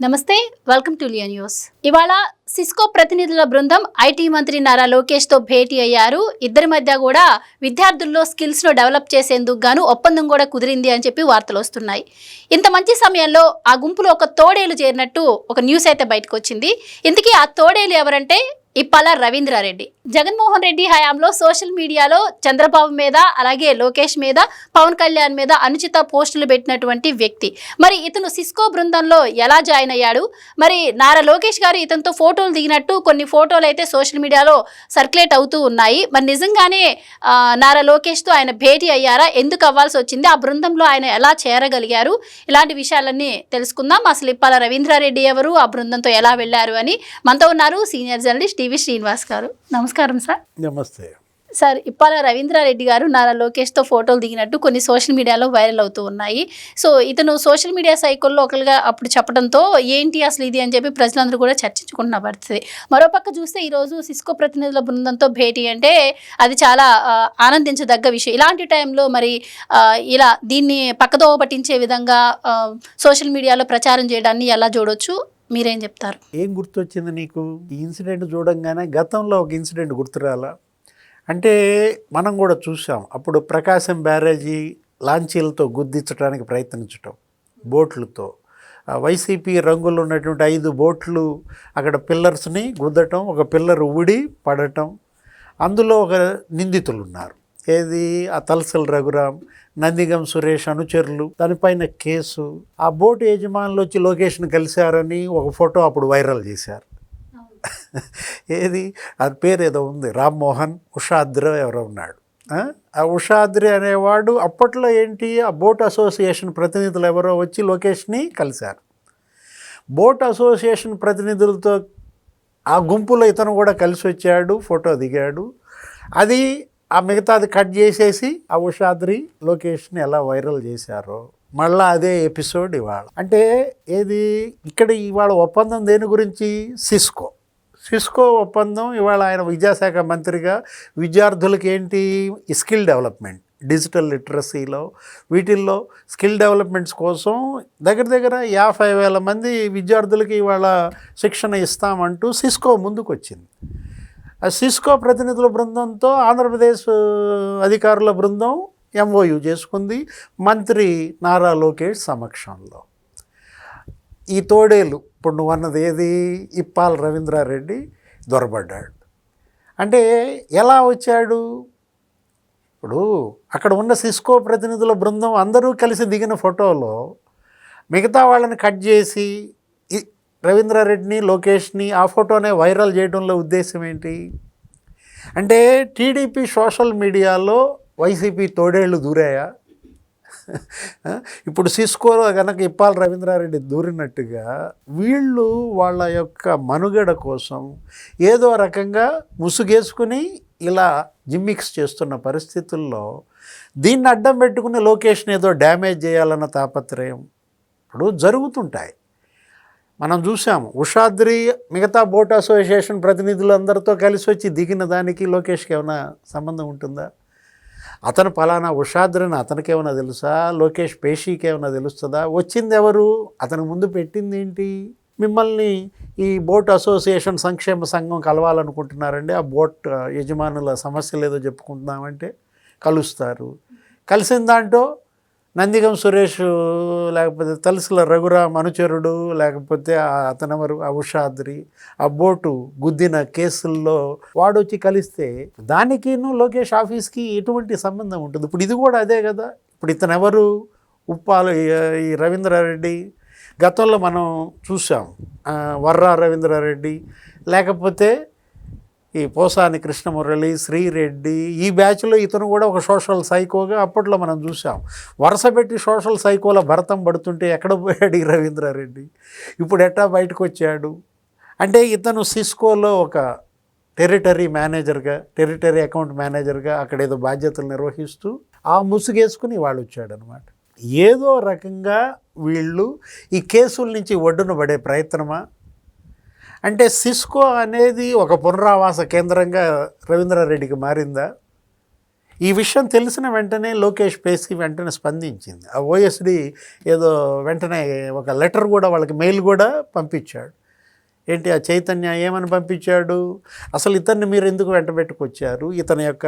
నమస్తే, welcome to Liya news. ఇవాళ Cisco ప్రతినిధుల బృందం ఐటీ మంత్రి నారా లోకేష్ తో భేటీ అయ్యారు. ఇద్దరి మధ్య కూడా విద్యార్థుల్లో స్కిల్స్ ను డెవలప్ చేసేందుకు గాను ఒప్పందం కూడా కుదిరింది అని చెప్పి వార్తలు వస్తున్నాయి. ఇంత మంచి సమయంలో ఆ గుంపులో ఒక తోడేలు చేరినట్టు ఒక న్యూస్ అయితే బయటకు వచ్చింది. ఇంతకీ ఆ తోడేలు ఎవరంటే ఇప్పాల రవీంద్రారెడ్డి. జగన్మోహన్ రెడ్డి హయాంలో సోషల్ మీడియాలో చంద్రబాబు మీద, అలాగే లోకేష్ మీద, పవన్ కళ్యాణ్ మీద అనుచిత పోస్టులు పెట్టినటువంటి వ్యక్తి. మరి ఇతను సిస్కో బృందంలో ఎలా జాయిన్ అయ్యాడు? మరి నారా లోకేష్ గారు ఇతనితో ఫోటోలు దిగినట్టు కొన్ని ఫోటోలు అయితే సోషల్ మీడియాలో సర్క్యులేట్ అవుతూ ఉన్నాయి. మరి నిజంగానే నారా లోకేష్తో ఆయన భేటీ అయ్యారా? ఎందుకు అవ్వాల్సి వచ్చింది? ఆ బృందంలో ఆయన ఎలా చేరగలిగారు? ఇలాంటి విషయాలన్నీ తెలుసుకుందాం. అసలు ఇప్పాల రవీంద్రారెడ్డి ఎవరు, ఆ బృందంతో ఎలా వెళ్ళారు అని మనతో ఉన్నారు సీనియర్ జర్నలిస్ట్ టీవీ శ్రీనివాస్ గారు. నమస్కారం సార్. నమస్తే సార్. ఇప్పాల రవీంద్రారెడ్డి గారు నారా లోకేష్తో ఫోటోలు దిగినట్టు కొన్ని సోషల్ మీడియాలో వైరల్ అవుతూ ఉన్నాయి. సో ఇతను సోషల్ మీడియా సైకిల్లో ఒకరిగా అప్పుడు చెప్పడంతో ఏంటి అసలు ఇది అని చెప్పి ప్రజలందరూ కూడా చర్చించుకుంటున్న పరిస్థితి. మరోపక్క చూస్తే ఈరోజు సిస్కో ప్రతినిధుల బృందంతో భేటీ అంటే అది చాలా ఆనందించదగ్గ విషయం. ఇలాంటి టైంలో మరి ఇలా దీన్ని పక్కదోవ పట్టించే విధంగా సోషల్ మీడియాలో ప్రచారం చేయడాన్ని ఎలా చూడొచ్చు? మీరేం చెప్తారు? ఏం గుర్తొచ్చింది నీకు ఈ ఇన్సిడెంట్ చూడంగానే? గతంలో ఒక ఇన్సిడెంట్ గుర్తురాలా? అంటే మనం కూడా చూసాం. అప్పుడు ప్రకాశం బ్యారేజీ లాంచీలతో గుద్దించడానికి ప్రయత్నించటం, బోట్లతో వైసీపీ రంగులు ఉన్నటువంటి 5 బోట్లు అక్కడ పిల్లర్స్ని గుద్దటం, ఒక పిల్లర్ ఊడి పడటం. అందులో ఒక నిందితులు ఉన్నారు. ఏది? ఆ తలసల రఘురాం, నందిగం సురేష్ అనుచరులు. దానిపైన కేసు. ఆ బోటు యజమానులు వచ్చి లొకేషన్ కలిశారని ఒక ఫోటో అప్పుడు వైరల్ చేశారు. ఏది? అది పేరు ఏదో ఉంది, రామ్మోహన్ ఉషాద్రి ఎవరో ఉన్నాడు. ఆ ఉషాద్రి అనేవాడు అప్పట్లో ఏంటి, ఆ బోట్ అసోసియేషన్ ప్రతినిధులు ఎవరో వచ్చి లొకేషన్ని కలిశారు. బోట్ అసోసియేషన్ ప్రతినిధులతో ఆ గుంపులో ఇతను కూడా కలిసి వచ్చాడు, ఫోటో దిగాడు. అది ఆ మిగతాది కట్ చేసేసి ఆ ఉషాద్రి లొకేషన్ ఎలా వైరల్ చేశారో మళ్ళీ అదే ఎపిసోడ్ ఇవాళ. అంటే ఏది? ఇక్కడ ఇవాళ ఒప్పందం దేని గురించి? సిస్కో ఒప్పందం. ఇవాళ ఆయన విద్యాశాఖ మంత్రిగా విద్యార్థులకి ఏంటి స్కిల్ డెవలప్మెంట్, డిజిటల్ లిటరసీలో వీటిల్లో స్కిల్ డెవలప్మెంట్స్ కోసం దగ్గర 50,000 మంది విద్యార్థులకి ఇవాళ శిక్షణ ఇస్తామంటూ సిస్కో ముందుకు వచ్చింది. ఆ సిస్కో ప్రతినిధుల బృందంతో ఆంధ్రప్రదేశ్ అధికారుల బృందం ఎంఓయూ చేసుకుంది మంత్రి నారా లోకేష్ సమక్షంలో. ఈ తోడేలు ఇప్పుడు నువ్వు అన్నది ఏది? ఇప్పాల రవీంద్రారెడ్డి దొరబడ్డాడు. అంటే ఎలా వచ్చాడు? ఇప్పుడు అక్కడ ఉన్న సిస్కో ప్రతినిధుల బృందం అందరూ కలిసి దిగిన ఫోటోలో మిగతా వాళ్ళని కట్ చేసి రవీంద్రారెడ్డిని, లోకేష్ని ఆ ఫోటోనే వైరల్ చేయడంలో ఉద్దేశం ఏంటి? అంటే టీడీపీ సోషల్ మీడియాలో వైసీపీ తోడేళ్ళు దూరాయా? ఇప్పుడు సిస్కోలో కనుక ఇప్పాల రవీంద్రారెడ్డి దూరినట్టుగా వీళ్ళు వాళ్ళ యొక్క మనుగడ కోసం ఏదో రకంగా ముసుగేసుకుని ఇలా జిమ్మిక్స్ చేస్తున్న పరిస్థితుల్లో దీన్ని అడ్డం పెట్టుకుని లొకేషన్ ఏదో డ్యామేజ్ చేయాలన్న తాపత్రయం ఇప్పుడు జరుగుతుంటాయి. మనం చూసాము. ఉషాద్రి మిగతా బోట్ అసోసియేషన్ ప్రతినిధులందరితో కలిసి వచ్చి దిగిన దానికి లోకేష్కి ఏమైనా సంబంధం ఉంటుందా? అతను పలానా ఉషాద్రిని అతనికి ఏమైనా తెలుసా? లోకేష్ పేషీకి ఏమైనా తెలుస్తుందా? వచ్చింది ఎవరు? అతను ముందు పెట్టింది ఏంటి? మిమ్మల్ని ఈ బోట్ అసోసియేషన్ సంక్షేమ సంఘం కలవాలనుకుంటున్నారండి, ఆ బోట్ యజమానుల సమస్యలు ఏదో చెప్పుకుంటున్నామంటే కలుస్తారు. కలిసిన దాంట్లో నందిగం సురేష్, లేకపోతే తలసల రఘురాం అనుచరుడు, లేకపోతే అతనెవరు ఆ ఉషాద్రి, ఆ బోటు గుద్దిన కేసుల్లో వాడు వచ్చి కలిస్తే దానికిను లోకేష్ ఆఫీస్కి ఎటువంటి సంబంధం ఉంటుంది? ఇప్పుడు ఇది కూడా అదే కదా. ఇప్పుడు ఇతనెవరు? ఉప్పాల ఈ రవీంద్రారెడ్డి. గతంలో మనం చూసాం వర్రా రవీంద్రారెడ్డి, లేకపోతే ఈ పోసాని కృష్ణమురళి, శ్రీరెడ్డి, ఈ బ్యాచ్లో ఇతను కూడా ఒక సోషల్ సైకోగా అప్పట్లో మనం చూసాం. వరుస పెట్టి సోషల్ సైకోల భరతం పడుతుంటే ఎక్కడ పోయాడు ఈ రవీంద్రారెడ్డి? ఇప్పుడు ఎట్టా బయటకు వచ్చాడు? అంటే ఇతను సిస్కోలో ఒక టెరిటరీ అకౌంట్ మేనేజర్గా అక్కడ ఏదో బాధ్యతలు నిర్వహిస్తూ ఆ ముసుగేసుకుని వాళ్ళు వచ్చాడనమాట. ఏదో రకంగా వీళ్ళు ఈ కేసుల నుంచి ఒడ్డున పడే ప్రయత్నమా? అంటే సిస్కో అనేది ఒక పునరావాస కేంద్రంగా రవీంద్రారెడ్డికి మారిందా? ఈ విషయం తెలిసిన వెంటనే లోకేష్ పేసి వెంటనే స్పందించింది. ఆ ఓఎస్డి ఏదో వెంటనే ఒక లెటర్ కూడా వాళ్ళకి మెయిల్ కూడా పంపించాడు. ఏంటి ఆ చైతన్య ఏమని పంపించాడు, అసలు ఇతన్ని మీరు ఎందుకు వెంటబెట్టుకొచ్చారు, ఇతని యొక్క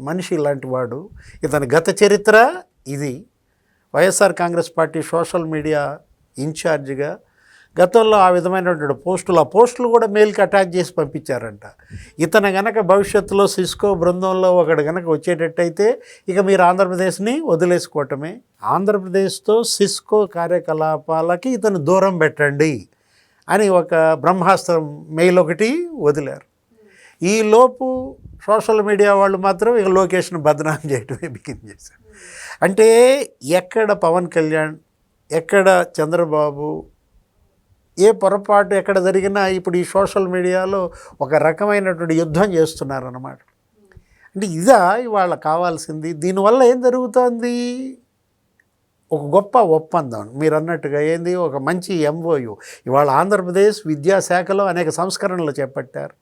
మనిషి ఇలాంటి వాడు, ఇతని గత చరిత్ర ఇది. YSR Congress party social media ఇన్ఛార్జిగా గతంలో ఆ విధమైనటువంటి పోస్టులు, ఆ పోస్టులు కూడా మెయిల్కి అటాచ్ చేసి పంపించారంట. ఇతను గనక భవిష్యత్తులో సిస్కో బృందంలో ఒకడు గనక వచ్చేటట్టయితే ఇక మీరు ఆంధ్రప్రదేశ్ని వదిలేసుకోవటమే, ఆంధ్రప్రదేశ్తో సిస్కో కార్యకలాపాలకి ఇతను దూరం పెట్టండి అని ఒక బ్రహ్మాస్త్రం మెయిల్ ఒకటి వదిలారు. ఈలోపు సోషల్ మీడియా వాళ్ళు మాత్రం ఇక లొకేషన్ బదనాం చేయటమే బిగిన్ చేశారు. అంటే ఎక్కడ పవన్ కళ్యాణ్, ఎక్కడ చంద్రబాబు, ఏ పొరపాటు ఎక్కడ జరిగినా ఇప్పుడు ఈ సోషల్ మీడియాలో ఒక రకమైనటువంటి యుద్ధం చేస్తున్నారన్నమాట. అంటే ఇదా ఇవాళ కావాల్సింది. దీనివల్ల ఏం జరుగుతుంది, ఒక గొప్ప ఒప్పందం మీరు అన్నట్టుగా ఏంది, ఒక మంచి ఎంఓయు. ఇవాళ ఆంధ్రప్రదేశ్ విద్యాశాఖలో అనేక సంస్కరణలు చేపట్టారు.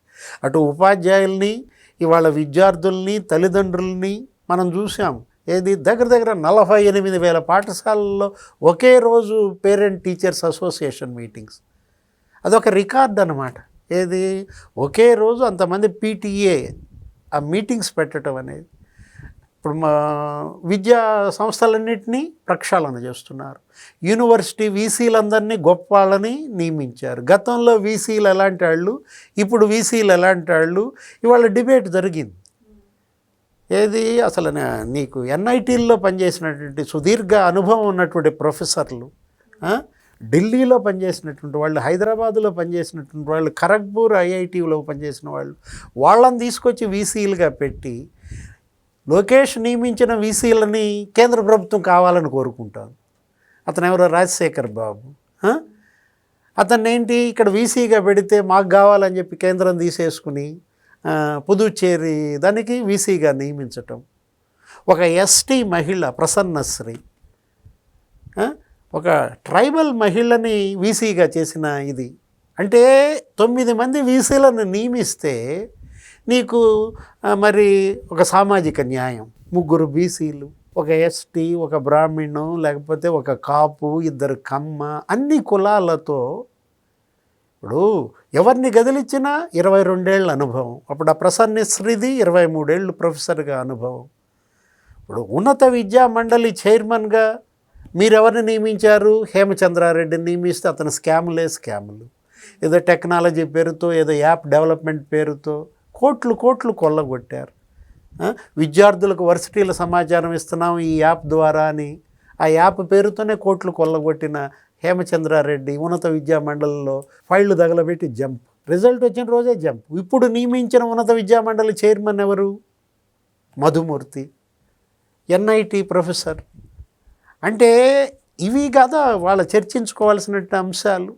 అటు ఉపాధ్యాయుల్ని, ఇవాళ విద్యార్థుల్ని, తల్లిదండ్రుల్ని మనం చూసాం. ఏది దగ్గర 48,000 పాఠశాలల్లో ఒకే రోజు పేరెంట్ టీచర్స్ అసోసియేషన్ మీటింగ్స్. అదొక రికార్డ్ అన్నమాట. ఏది ఒకే రోజు అంతమంది పీటీఏ ఆ మీటింగ్స్ పెట్టడం అనేది. ఇప్పుడు మా విద్యా సంస్థలన్నింటినీ ప్రక్షాళన చేస్తున్నారు. యూనివర్సిటీ వీసీలందరినీ గొప్ప వాళ్ళని నియమించారు. గతంలో వీసీలు ఎలాంటి వాళ్ళు, ఇప్పుడు వీసీలు ఎలాంటి వాళ్ళు, ఇవాళ డిబేట్ జరిగింది. ఏది అసలు నీకు ఎన్ఐటీల్లో పనిచేసినటువంటి సుదీర్ఘ అనుభవం ఉన్నటువంటి ప్రొఫెసర్లు, ఢిల్లీలో పనిచేసినటువంటి వాళ్ళు, హైదరాబాదులో పనిచేసినటువంటి వాళ్ళు, ఖరగ్పూర్ ఐఐటీలో పనిచేసిన వాళ్ళు, వాళ్ళని తీసుకొచ్చి వీసీలుగా పెట్టి లోకేష్ నియమించిన వీసీలని కేంద్ర ప్రభుత్వం కావాలని కోరుకుంటాను. అతను ఎవరో రాజశేఖర్ బాబు. అతన్ని ఏంటి ఇక్కడ వీసీగా పెడితే మాకు కావాలని చెప్పి కేంద్రం తీసేసుకుని పుదుచ్చేరి దానికి వీసీగా నియమించటం. ఒక ఎస్టీ మహిళ ప్రసన్నశ్రీ, ఒక ట్రైబల్ మహిళని వీసీగా చేసిన ఇది. అంటే 9 మంది వీసీలను నియమిస్తే నీకు మరి ఒక సామాజిక న్యాయం, 3 బీసీలు, ఒక ఎస్టీ, ఒక బ్రాహ్మణు, లేకపోతే ఒక కాపు, 2 కమ్మ, అన్ని కులాలతో. ఇప్పుడు ఎవరిని గదిలిచ్చినా 22 ఏళ్ళ అనుభవం. అప్పుడు ఆ ప్రసన్నశ్రీది 23 ఏళ్ళు ప్రొఫెసర్గా అనుభవం. ఇప్పుడు ఉన్నత విద్యా మండలి చైర్మన్గా మీరెవరిని నియమించారు, హేమచంద్రారెడ్డిని నియమిస్తే అతను స్కాములు, ఏదో టెక్నాలజీ పేరుతో, ఏదో యాప్ డెవలప్మెంట్ పేరుతో కోట్లు కొల్లగొట్టారు. విద్యార్థులకు వర్సిటీల సమాచారం ఇస్తున్నాం ఈ యాప్ ద్వారా అని, ఆ యాప్ పేరుతోనే కోట్లు కొల్లగొట్టిన హేమచంద్రారెడ్డి ఉన్నత విద్యా మండలిలో ఫైళ్ళు తగలబెట్టి జంప్, రిజల్ట్ వచ్చిన రోజే జంప్. ఇప్పుడు నియమించిన ఉన్నత విద్యా మండలి చైర్మన్ ఎవరు, మధుమూర్తి, ఎన్ఐటి ప్రొఫెసర్. అంటే ఇవి కదా వాళ్ళ చర్చించుకోవాల్సిన అంశాలు.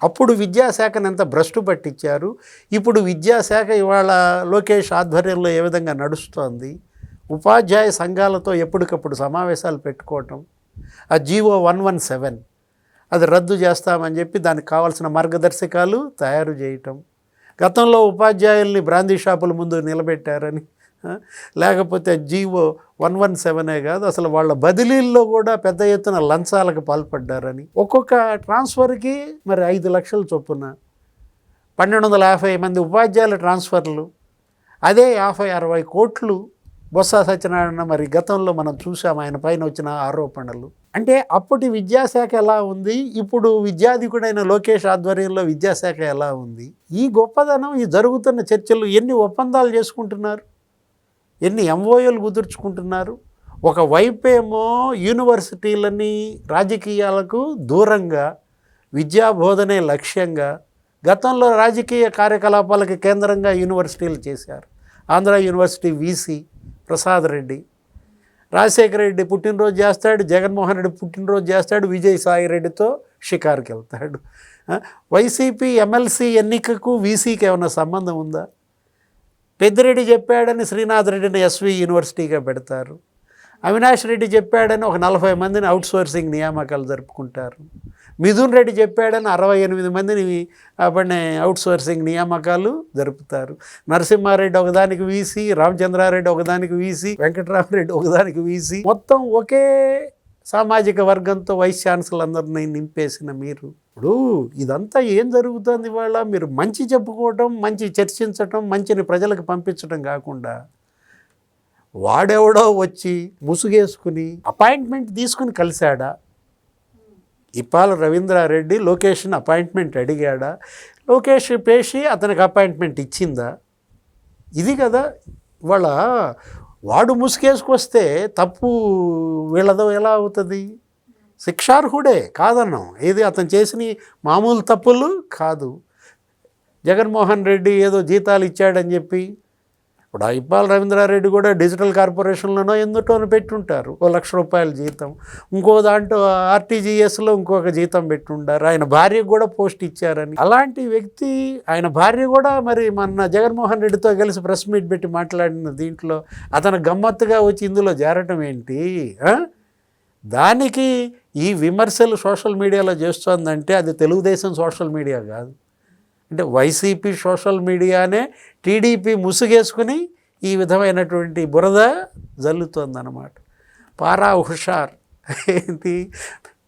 అప్పుడు విద్యాశాఖను ఎంత భ్రష్టు పట్టించారు, ఇప్పుడు విద్యాశాఖ ఇవాళ లోకేష్ ఆధ్వర్యంలో ఏ విధంగా నడుస్తోంది. ఉపాధ్యాయ సంఘాలతో ఎప్పటికప్పుడు సమావేశాలు పెట్టుకోవటం, ఆ జీవో 117 అది రద్దు చేస్తామని చెప్పి దానికి కావాల్సిన మార్గదర్శకాలు తయారు చేయటం. గతంలో ఉపాధ్యాయుల్ని బ్రాందీ షాపుల ముందు నిలబెట్టారని, లేకపోతే జీవో 117 కాదు అసలు వాళ్ళ బదిలీల్లో కూడా పెద్ద ఎత్తున లంచాలకు పాల్పడ్డారని, ఒక్కొక్క ట్రాన్స్ఫర్కి మరి 5 లక్షల చొప్పున 1250 మంది ఉపాధ్యాయుల ట్రాన్స్ఫర్లు, అదే 50-60 కోట్లు బొత్స సత్యనారాయణ మరి గతంలో మనం చూసాం ఆయన పైన వచ్చిన ఆరోపణలు. అంటే అప్పటి విద్యాశాఖ ఎలా ఉంది, ఇప్పుడు విద్యాధికుడైన లోకేష్ ఆధ్వర్యంలో విద్యాశాఖ ఎలా ఉంది. ఈ గొప్పదనం, ఈ జరుగుతున్న చర్చలు, ఎన్ని ఒప్పందాలు చేసుకుంటున్నారు, ఎన్ని ఎంఓయూలు కుదుర్చుకుంటున్నారు. ఒక వైపేమో యూనివర్సిటీలని రాజకీయాలకు దూరంగా విద్యాబోధనే లక్ష్యంగా గతంలో రాజకీయ కార్యకలాపాలకు కేంద్రంగా యూనివర్సిటీలు చేశారు. ఆంధ్ర యూనివర్సిటీ వీసీ ప్రసాద్ రెడ్డి, రాజశేఖర రెడ్డి పుట్టినరోజు చేస్తాడు, జగన్మోహన్ రెడ్డి పుట్టినరోజు చేస్తాడు, విజయసాయి రెడ్డితో షికారుకి వెళ్తాడు. వైసీపీ ఎమ్మెల్సీ ఎన్నికకు వీసీకి ఏమైనా సంబంధం ఉందా? పెద్దిరెడ్డి చెప్పాడని శ్రీనాథ్ రెడ్డిని ఎస్వి యూనివర్సిటీగా పెడతారు. అవినాష్ రెడ్డి చెప్పాడని ఒక 40 మందిని అవుట్సోర్సింగ్ నియామకాలు జరుపుకుంటారు. మిథున్ రెడ్డి చెప్పాడని 68 మందిని అప్పటి అవుట్సోర్సింగ్ నియామకాలు జరుపుతారు. నరసింహారెడ్డి ఒకదానికి వీసి, రామచంద్రారెడ్డి ఒకదానికి వీసి, వెంకటరామరెడ్డి ఒకదానికి వీసి, మొత్తం ఒకే సామాజిక వర్గంతో వైస్ ఛాన్సలర్ అందరినీ నింపేసిన మీరు ఇప్పుడు ఇదంతా ఏం జరుగుతుంది ఇవాళ? మీరు మంచి చెప్పుకోవటం, మంచి చర్చించటం, మంచిని ప్రజలకు పంపించడం కాకుండా వాడెవడో వచ్చి ముసుగేసుకుని అపాయింట్మెంట్ తీసుకుని కలిశాడా? ఇప్పాల రవీంద్రారెడ్డి లోకేష్ని అపాయింట్మెంట్ అడిగాడా? లోకేష్ పేషి అతనికి అపాయింట్మెంట్ ఇచ్చిందా? ఇది కదా ఇవాళ. వాడు ముసుగేసుకొస్తే తప్పు వీళ్ళదో ఎలా అవుతుంది? శిక్షార్హుడే కాదన్నాం. ఏది అతను చేసిన మామూలు తప్పులు కాదు. జగన్మోహన్ రెడ్డి ఏదో జీతాలు ఇచ్చాడని చెప్పి ఇప్పుడు ఇప్పాల రవీంద్రారెడ్డి కూడా డిజిటల్ కార్పొరేషన్లోనో ఎందుటోనో పెట్టుంటారు 1 లక్ష రూపాయల జీతం. ఇంకో దాంట్లో ఆర్టీజీఎస్లో ఇంకొక జీతం పెట్టుంటారు. ఆయన భార్యకు కూడా పోస్ట్ ఇచ్చారని. అలాంటి వ్యక్తి ఆయన భార్య కూడా మరి మన జగన్మోహన్ రెడ్డితో కలిసి ప్రెస్ మీట్ పెట్టి మాట్లాడిన దీంట్లో అతను గమ్మత్తుగా వచ్చి ఇందులో చేరటం ఏంటి? దానికి ఈ విమర్శలు సోషల్ మీడియాలో చేస్తోందంటే అది తెలుగుదేశం సోషల్ మీడియా కాదు, అంటే వైసీపీ సోషల్ మీడియానే టీడీపీ ముసుగేసుకుని ఈ విధమైనటువంటి బురద జల్లుతోందన్నమాట. పారా హుషార్ ఏంటి,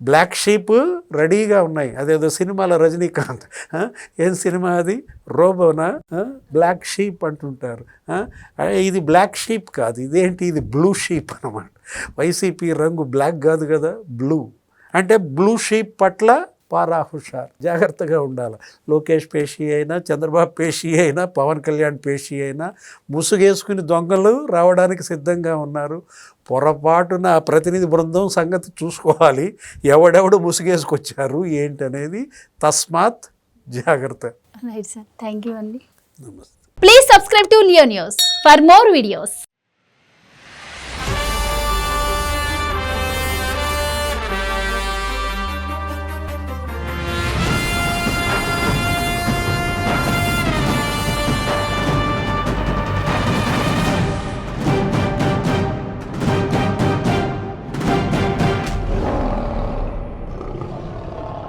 బ్లాక్ షీప్ రెడీగా ఉన్నాయి. అదేదో సినిమాలో రజనీకాంత్ ఏం సినిమా అది, రోబోనా, బ్లాక్ షీప్ అంటుంటారు. ఇది బ్లాక్ షీప్ కాదు, ఇదేంటి, ఇది బ్లూ షీప్ అన్నమాట. వైసీపీ రంగు బ్లాక్ కాదు కదా, బ్లూ. అంటే బ్లూ షీప్ పట్ల పారా హుషార్, జాగ్రత్తగా ఉండాలి. లోకేష్ పేషి అయినా, చంద్రబాబు పేషి అయినా, పవన్ కళ్యాణ్ పేషి అయినా ముసుగేసుకుని దొంగలు రావడానికి సిద్ధంగా ఉన్నారు. పొరపాటున ప్రతినిధి బృందం సంగతి చూసుకోవాలి, ఎవడెవడు ముసుగేసుకొచ్చారు ఏంటనేది. తస్మాత్ జాగ్రత్త. రైట్ సార్, థ్యాంక్ యూ అండి. నమస్తే. Please subscribe to Leo news for more videos.